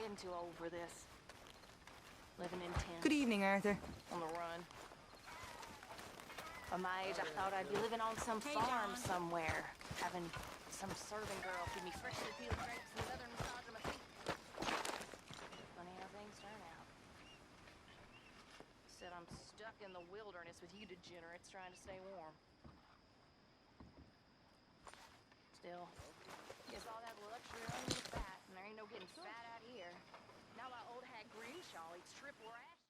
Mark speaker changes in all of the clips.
Speaker 1: getting too old for this. Living in tents.
Speaker 2: Good evening, Arthur.
Speaker 1: On the run. At my age, I thought I'd be living on some farm somewhere, having some serving girl feed me freshly peeled grapes and leather massage on my feet. Funny how things turn out. Said I'm stuck in the wilderness with you degenerates trying to stay warm. Still, guess all that luxury only is fat, and there ain't no getting fat out here. Now my old hag Grimshaw eats triple rash.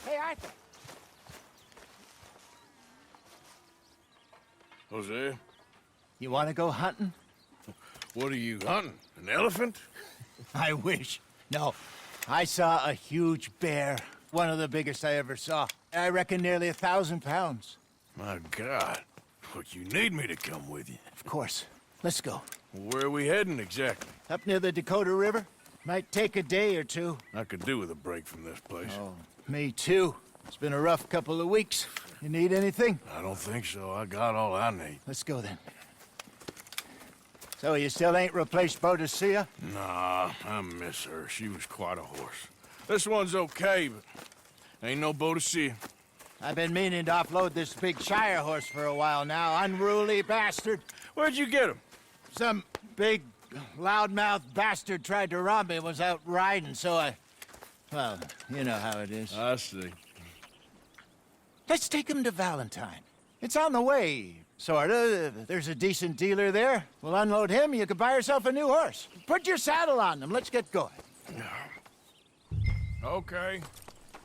Speaker 3: Hey, Arthur.
Speaker 4: Hosea,
Speaker 3: You want to go hunting?
Speaker 4: what are you hunting? An elephant?
Speaker 3: I wish. No, I saw a huge bear. One of the biggest I ever saw. I reckon nearly 1,000 pounds.
Speaker 4: My God. But you need me to come with you.
Speaker 3: Of course. Let's go.
Speaker 4: Where are we heading exactly?
Speaker 3: Up near the Dakota River. Might take a day or two.
Speaker 4: I could do with a break from this place.
Speaker 3: Oh, me too. It's been a rough couple of weeks. You need anything?
Speaker 4: I don't think so. I got all I need.
Speaker 3: Let's go then. So you still ain't replaced Boadicea?
Speaker 4: Nah, I miss her. She was quite a horse. This one's okay, but ain't no Boadicea.
Speaker 3: I've been meaning to offload this big Shire horse for a while now. Unruly bastard.
Speaker 4: Where'd you get him?
Speaker 3: Some big, loudmouth bastard tried to rob me and was out riding, so I... Well, you know how it is.
Speaker 4: I see.
Speaker 3: Let's take him to Valentine. It's on the way, sorta. There's a decent dealer there. We'll unload him, you could buy yourself a new horse. Put your saddle on him, let's get going.
Speaker 4: Okay.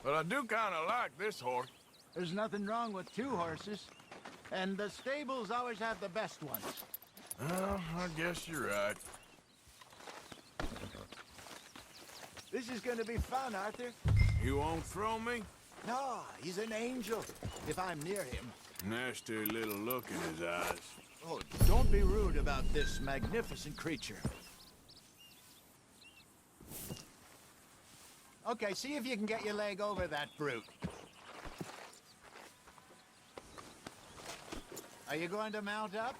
Speaker 4: But I do kind of like this horse.
Speaker 3: There's nothing wrong with two horses. And the stables always have the best ones.
Speaker 4: Well, I guess you're right.
Speaker 3: This is gonna be fun, Arthur.
Speaker 4: You won't throw me?
Speaker 3: No, he's an angel, if I'm near him.
Speaker 4: Nasty little look in his eyes.
Speaker 3: Oh, don't be rude about this magnificent creature. Okay, see if you can get your leg over that brute. Are you going to mount up?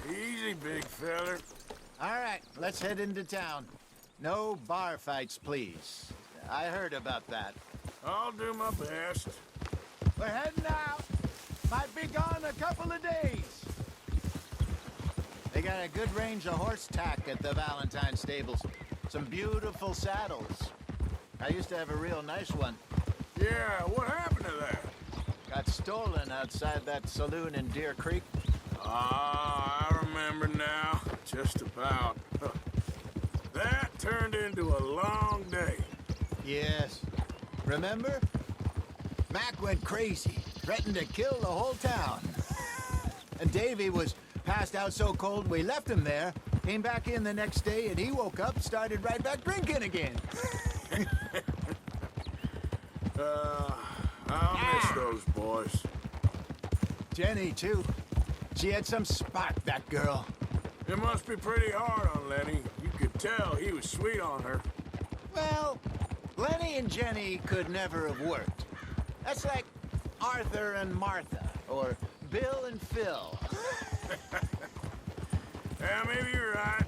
Speaker 4: Easy, big feller.
Speaker 3: All right, let's head into town. No bar fights, please. I heard about that.
Speaker 4: I'll do my best.
Speaker 3: We're heading out. Might be gone a couple of days. They got a good range of horse tack at the Valentine stables. Some beautiful saddles. I used to have a real nice one.
Speaker 4: Yeah, what happened to that?
Speaker 3: Got stolen outside that saloon in Deer Creek.
Speaker 4: Ah, I remember now. Just about. That turned into a long day.
Speaker 3: Yes. Remember? Mac went crazy, threatened to kill the whole town. And Davy was passed out so cold we left him there, came back in the next day, and he woke up, started right back drinking again.
Speaker 4: I'll miss those boys.
Speaker 3: Jenny, too. She had some spark, that girl.
Speaker 4: It must be pretty hard on Lenny. You could tell he was sweet on her.
Speaker 3: Well, Lenny and Jenny could never have worked. That's like Arthur and Martha, or Bill and Phil.
Speaker 4: Yeah, maybe you're right.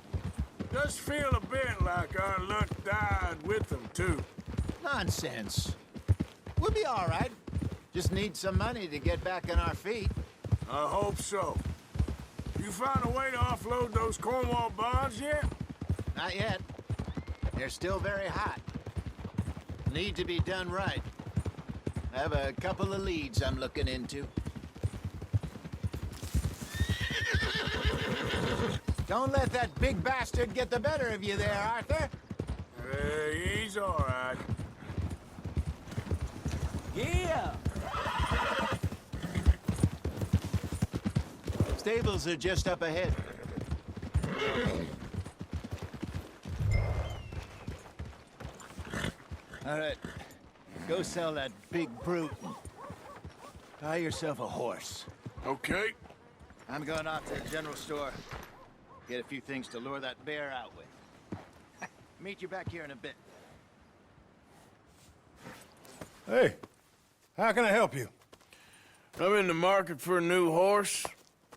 Speaker 4: Does feel a bit like our luck died with them, too.
Speaker 3: Nonsense. We'll be all right. Just need some money to get back on our feet.
Speaker 4: I hope so. You found a way to offload those Cornwall bonds yet?
Speaker 3: Not yet. They're still very hot. Need to be done right. I have a couple of leads I'm looking into. Don't let that big bastard get the better of you there, Arthur.
Speaker 4: He's all right.
Speaker 2: Yeah!
Speaker 3: Stables are just up ahead. All right, go sell that big brute. Buy yourself a horse.
Speaker 4: Okay.
Speaker 3: I'm going off to the general store. Get a few things to lure that bear out with. Meet you back here in a bit.
Speaker 5: Hey, how can I help you?
Speaker 4: I'm in the market for a new horse.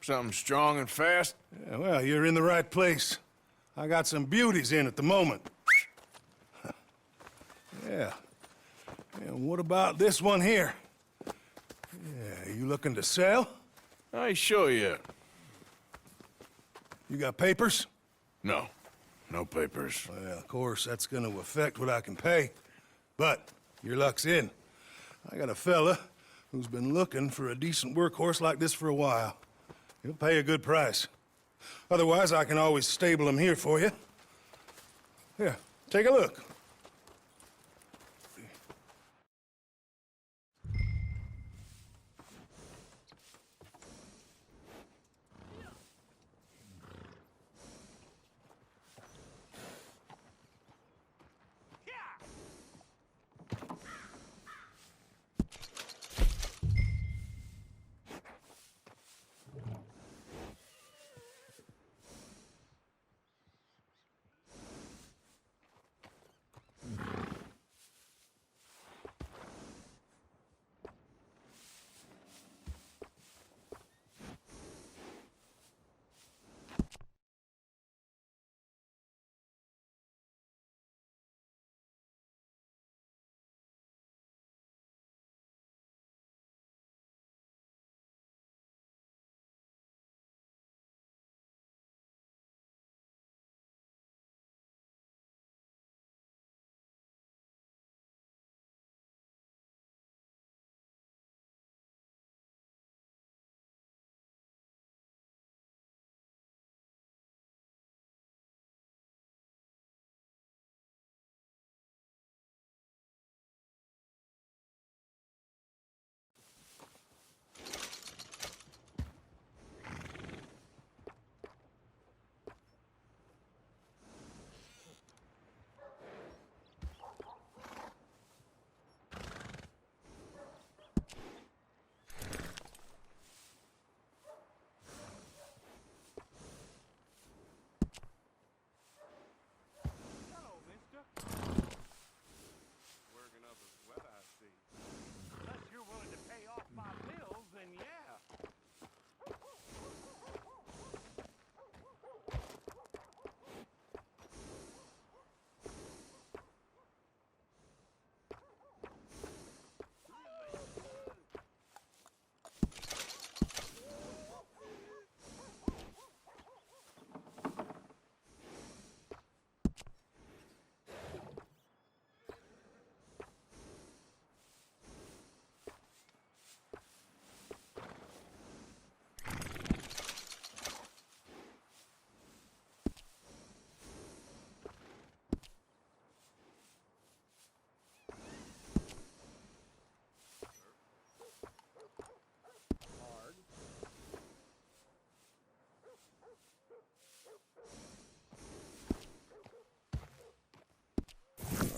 Speaker 4: Something strong and fast.
Speaker 5: Yeah, well, you're in the right place. I got some beauties in at the moment. Yeah. And what about this one here? Yeah, you looking to sell?
Speaker 4: I show you.
Speaker 5: You got papers?
Speaker 4: No. No papers.
Speaker 5: Well, of course, that's gonna affect what I can pay. But your luck's in. I got a fella who's been looking for a decent workhorse like this for a while. He'll pay a good price. Otherwise, I can always stable him here for you. Here, take a look.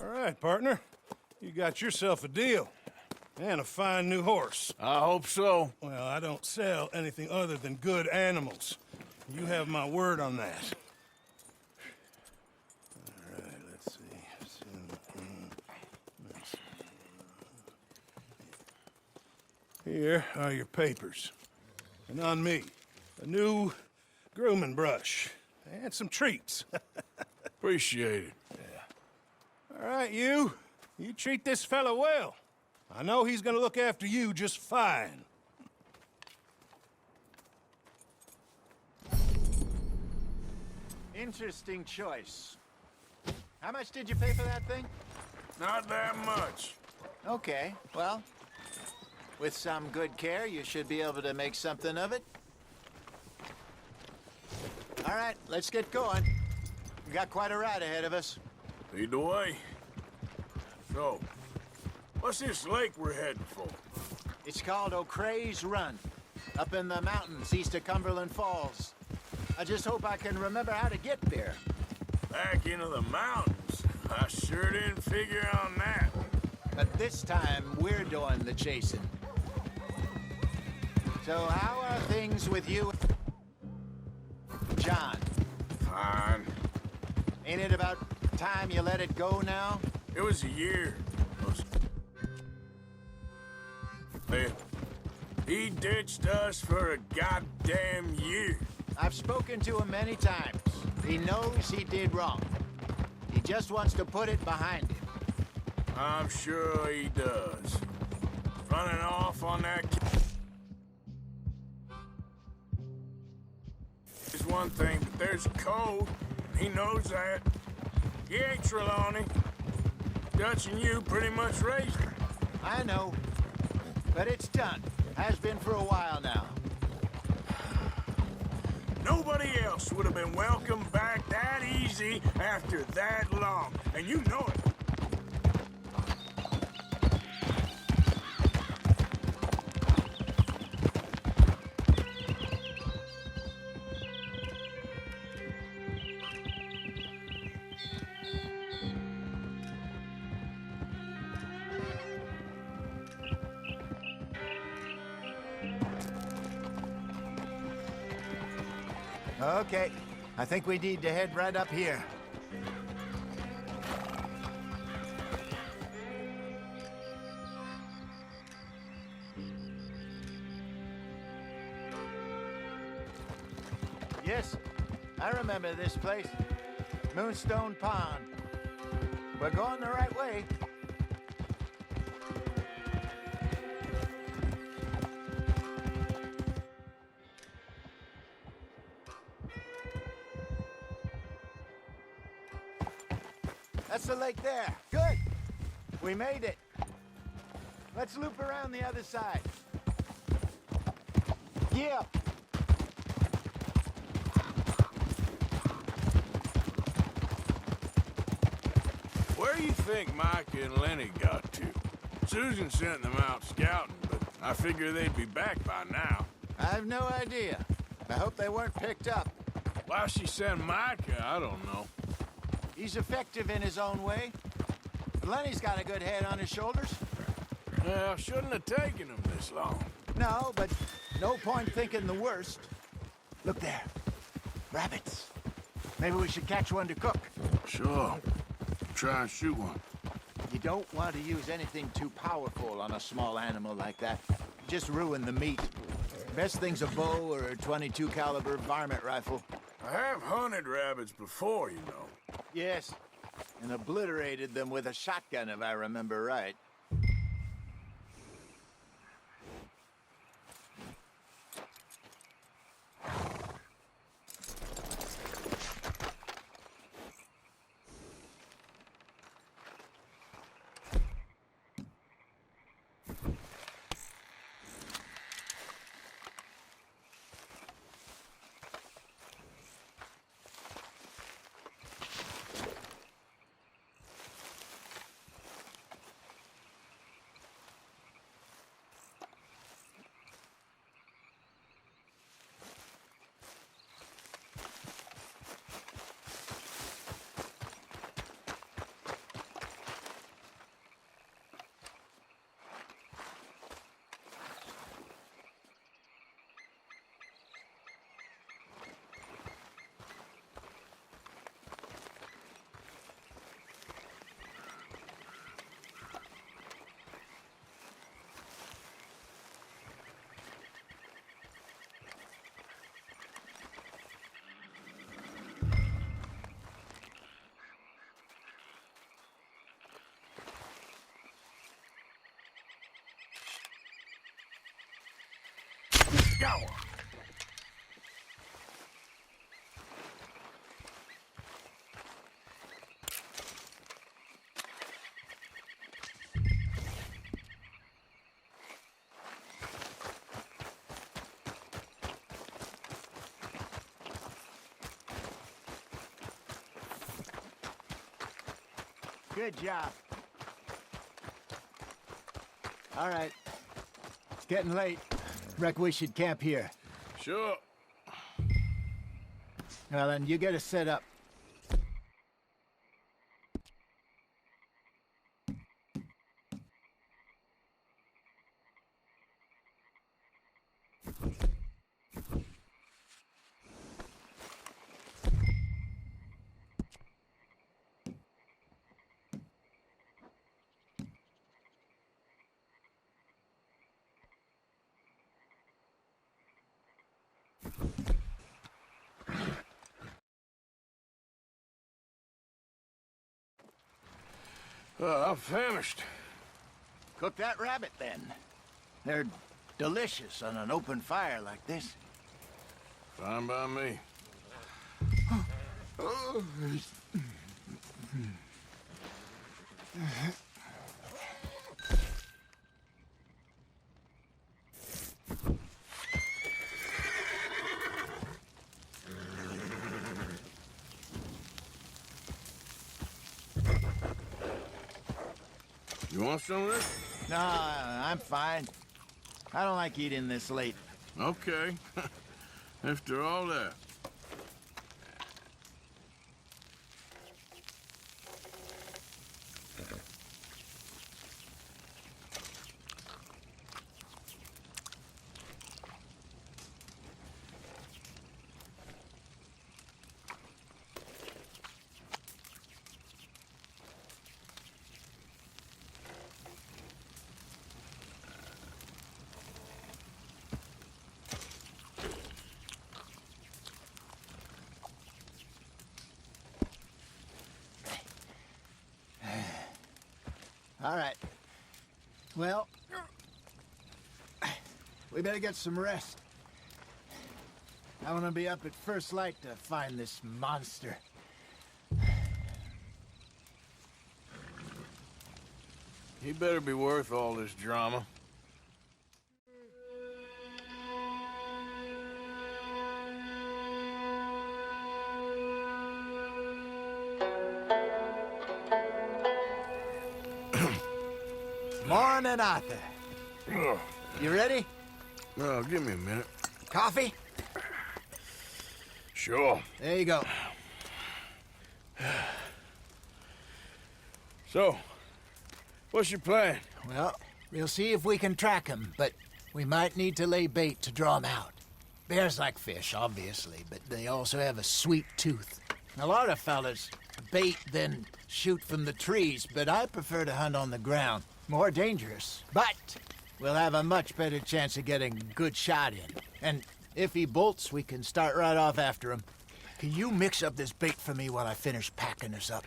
Speaker 5: All right, partner. You got yourself a deal. And a fine new horse.
Speaker 4: I hope so.
Speaker 5: Well, I don't sell anything other than good animals. You have my word on that. All right, let's see. Here are your papers. And on me, a new grooming brush. And some treats.
Speaker 4: Appreciate it.
Speaker 5: All right, you. You treat this fella well. I know he's gonna look after you just fine.
Speaker 3: Interesting choice. How much did you pay for that thing?
Speaker 4: Not that much.
Speaker 3: Okay, well, with some good care, you should be able to make something of it. All right, let's get going. We got quite a ride ahead of us.
Speaker 4: Lead the way. So, what's this lake we're heading for?
Speaker 3: It's called O'Creagh's Run, up in the mountains east of Cumberland Falls. I just hope I can remember how to get there.
Speaker 4: Back into the mountains? I sure didn't figure on that.
Speaker 3: But this time, we're doing the chasing. So how are things with you, John?
Speaker 4: Fine.
Speaker 3: Ain't it about time you let it go now?
Speaker 4: It was a year. Hey, he ditched us for a goddamn year.
Speaker 3: I've spoken to him many times. He knows he did wrong. He just wants to put it behind him.
Speaker 4: I'm sure he does. Running off on that is one thing, but there's a code. He knows that. He ain't Trelawney. Dutch and you pretty much raised him.
Speaker 3: I know. But it's done. Has been for a while now.
Speaker 4: Nobody else would have been welcomed back that easy after that long, and you know it.
Speaker 3: Okay. I think we need to head right up here. Yes, I remember this place. Moonstone Pond. We're going the right way. That's the lake there. Good. We made it. Let's loop around the other side. Yeah.
Speaker 4: Where do you think Mike and Lenny got to? Susan sent them out scouting, but I figure they'd be back by now.
Speaker 3: I have no idea. I hope they weren't picked up.
Speaker 4: Why she sent Micah, I don't know.
Speaker 3: He's effective in his own way. Lenny's got a good head on his shoulders.
Speaker 4: Well, shouldn't have taken him this long.
Speaker 3: No, but no point thinking the worst. Look there. Rabbits. Maybe we should catch one to cook.
Speaker 4: Sure. Try and shoot one.
Speaker 3: You don't want to use anything too powerful on a small animal like that. Just ruin the meat. Best thing's a bow or a .22 caliber varmint rifle.
Speaker 4: I have hunted rabbits before, you know.
Speaker 3: Yes, and obliterated them with a shotgun, if I remember right.
Speaker 4: Go!
Speaker 3: Good job. All right. It's getting late. Reckon we should camp here.
Speaker 4: Sure.
Speaker 3: Well, then, you get us set up.
Speaker 4: I'm famished.
Speaker 3: Cook that rabbit, then. They're delicious on an open fire like this.
Speaker 4: Fine by me. You want some of this?
Speaker 3: No, I'm fine. I don't like eating this late.
Speaker 4: Okay. After all that.
Speaker 3: All right. Well, we better get some rest. I want to be up at first light to find this monster.
Speaker 4: He better be worth all this drama.
Speaker 3: Morning, Arthur.
Speaker 4: Ugh.
Speaker 3: You ready?
Speaker 4: Well, give me a minute.
Speaker 3: Coffee?
Speaker 4: Sure.
Speaker 3: There you go.
Speaker 4: So, what's your plan?
Speaker 3: Well, we'll see if we can track him, but we might need to lay bait to draw him out. Bears like fish, obviously, but they also have a sweet tooth. A lot of fellas bait, then shoot from the trees, but I prefer to hunt on the ground. More dangerous, but we'll have a much better chance of getting a good shot in. And if he bolts, we can start right off after him. Can you mix up this bait for me while I finish packing this up?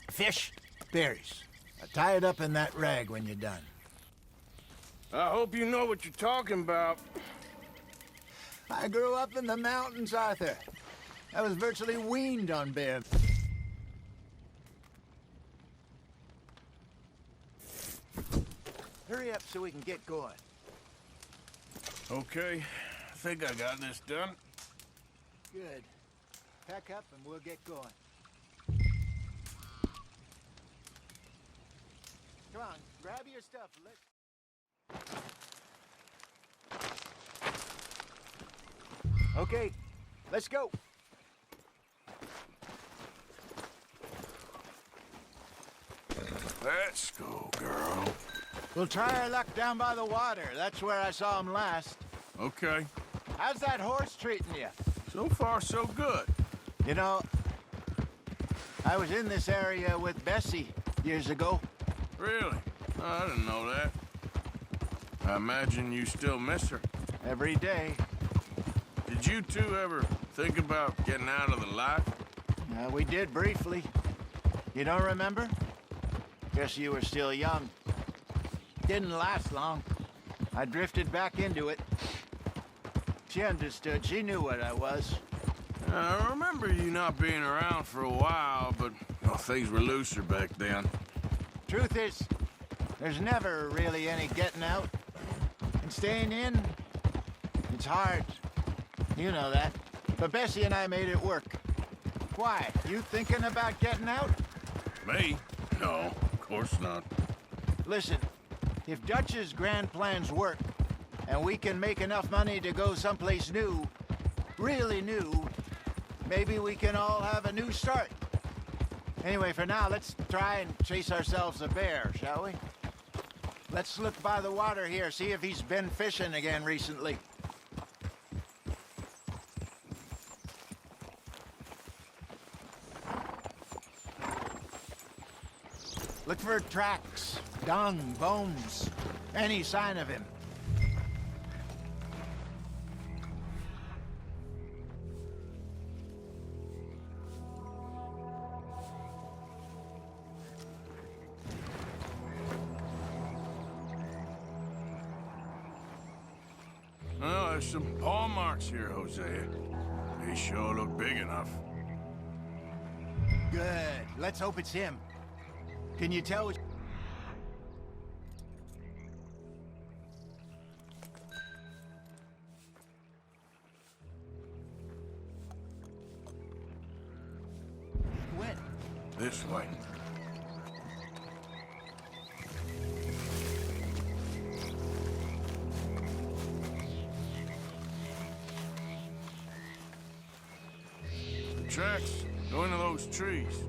Speaker 3: Fish, berries. Tie it up in that rag when you're done.
Speaker 4: I hope you know what you're talking about.
Speaker 3: I grew up in the mountains, Arthur. I was virtually weaned on bear. Hurry up so we can get going.
Speaker 4: Okay, I think I got this done.
Speaker 3: Good. Pack up and we'll get going. Come on, grab your stuff. Okay, let's go.
Speaker 4: Let's go, girl.
Speaker 3: We'll try our luck down by the water. That's where I saw him last.
Speaker 4: Okay.
Speaker 3: How's that horse treating you?
Speaker 4: So far, so good.
Speaker 3: You know, I was in this area with Bessie years ago.
Speaker 4: Really? Oh, I didn't know that. I imagine you still miss her.
Speaker 3: Every day.
Speaker 4: Did you two ever think about getting out of the life?
Speaker 3: We did briefly. You don't remember? Guess you were still young. Didn't last long. I drifted back into it. She understood. She knew what I was.
Speaker 4: I remember you not being around for a while, but well, things were looser back then.
Speaker 3: Truth is, there's never really any getting out. And staying in, it's hard. You know that. But Bessie and I made it work. Why? You thinking about getting out?
Speaker 4: Me? No, of course not.
Speaker 3: Listen, if Dutch's grand plans work, and we can make enough money to go someplace new, really new, maybe we can all have a new start. Anyway, for now, let's try and chase ourselves a bear, shall we? Let's look by the water here, see if he's been fishing again recently. Look for tracks, dung, bones, any sign of him.
Speaker 4: Oh, there's some paw marks here, Hosea. They sure look big enough.
Speaker 3: Good. Let's hope it's him. Can you tell which... When?
Speaker 4: This way. The tracks go into those trees.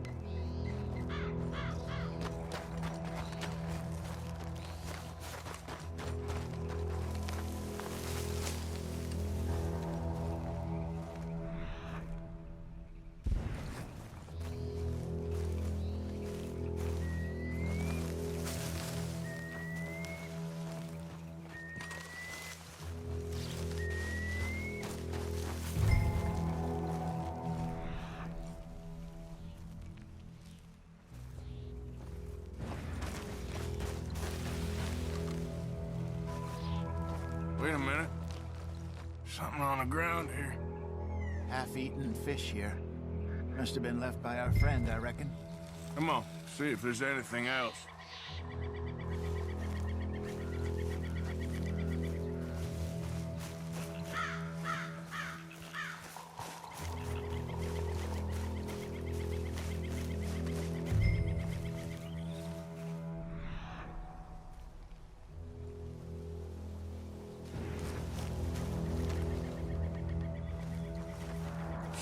Speaker 4: Wait a minute. Something on the ground here.
Speaker 3: Half-eaten fish here. Must have been left by our friend, I reckon.
Speaker 4: Come on, see if there's anything else.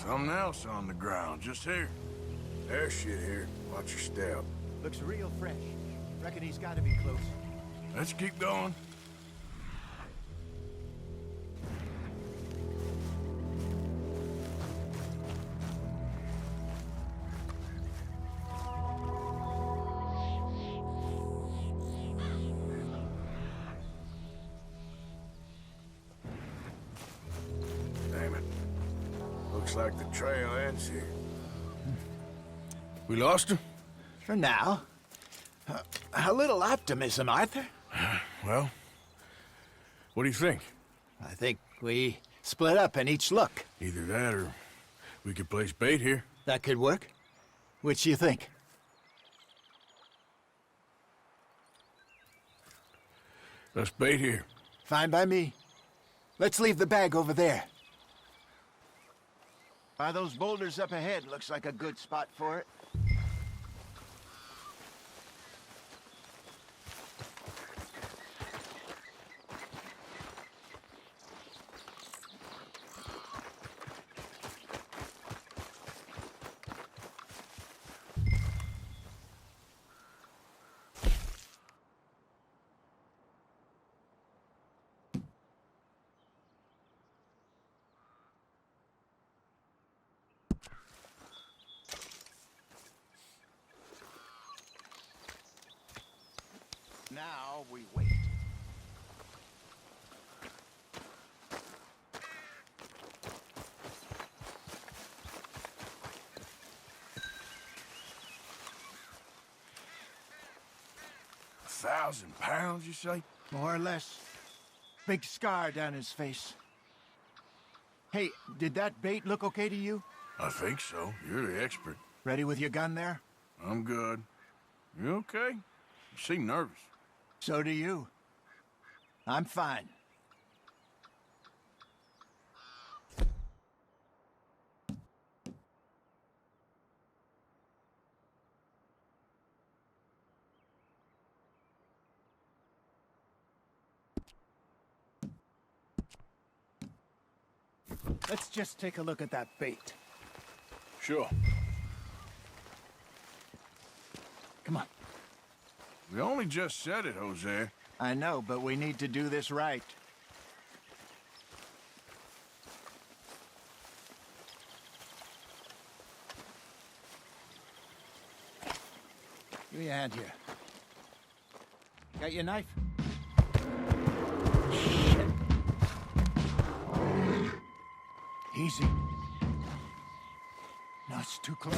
Speaker 4: Something else on the ground, just here. There's shit here. Watch your step.
Speaker 3: Looks real fresh. Reckon he's got to be close.
Speaker 4: Let's keep going. Damn it. Looks like the trail ends here. We lost him?
Speaker 3: For now. A little optimism, Arthur.
Speaker 4: Well, what do you think?
Speaker 3: I think we split up and each look.
Speaker 4: Either that or we could place bait here.
Speaker 3: That could work. Which do you think?
Speaker 4: Let's bait here.
Speaker 3: Fine by me. Let's leave the bag over there. By those boulders up ahead, looks like a good spot for it. Now we wait.
Speaker 4: £1,000, you say?
Speaker 3: More or less. Big scar down his face. Hey, did that bait look okay to you?
Speaker 4: I think so. You're the expert.
Speaker 3: Ready with your gun there?
Speaker 4: I'm good. You okay? You seem nervous.
Speaker 3: So do you. I'm fine. Let's just take a look at that bait.
Speaker 4: Sure.
Speaker 3: Come on.
Speaker 4: We only just said it, Jose.
Speaker 3: I know, but we need to do this right. Give me a hand here. Got your knife? Shit. Easy. No, it's too close.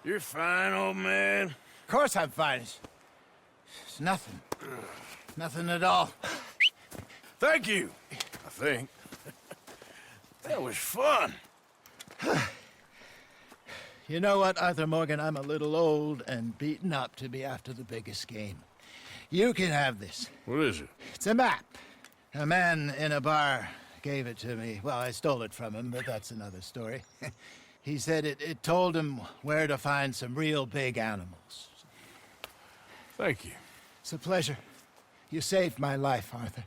Speaker 4: You're fine, old man.
Speaker 3: Of course I'm fine. It's nothing. Nothing at all.
Speaker 4: Thank you, I think. That was fun.
Speaker 3: You know what, Arthur Morgan? I'm a little old and beaten up to be after the biggest game. You can have this.
Speaker 4: What is it?
Speaker 3: It's a map. A man in a bar gave it to me. Well, I stole it from him, but that's another story. He said it told him where to find some real big animals.
Speaker 4: Thank you.
Speaker 3: It's a pleasure. You saved my life, Arthur.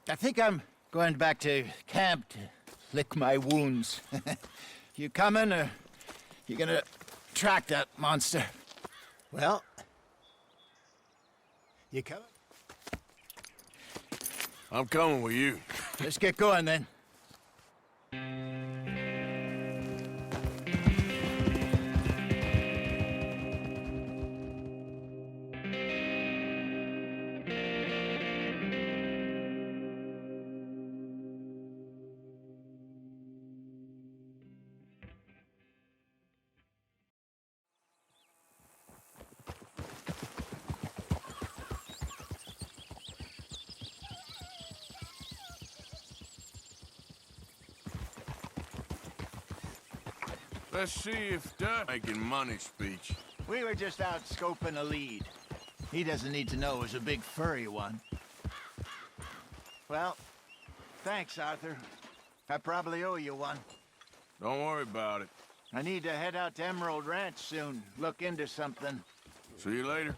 Speaker 3: I think I'm going back to camp to lick my wounds. You coming, or you gonna track that monster? Well, you coming?
Speaker 4: I'm coming with you.
Speaker 3: Let's get going, then.
Speaker 4: Let's see if Dutch making money speech.
Speaker 3: We were just out scoping a lead. He doesn't need to know it was a big furry one. Well, thanks, Arthur. I probably owe you one.
Speaker 4: Don't worry about it.
Speaker 3: I need to head out to Emerald Ranch soon, look into something.
Speaker 4: See you later.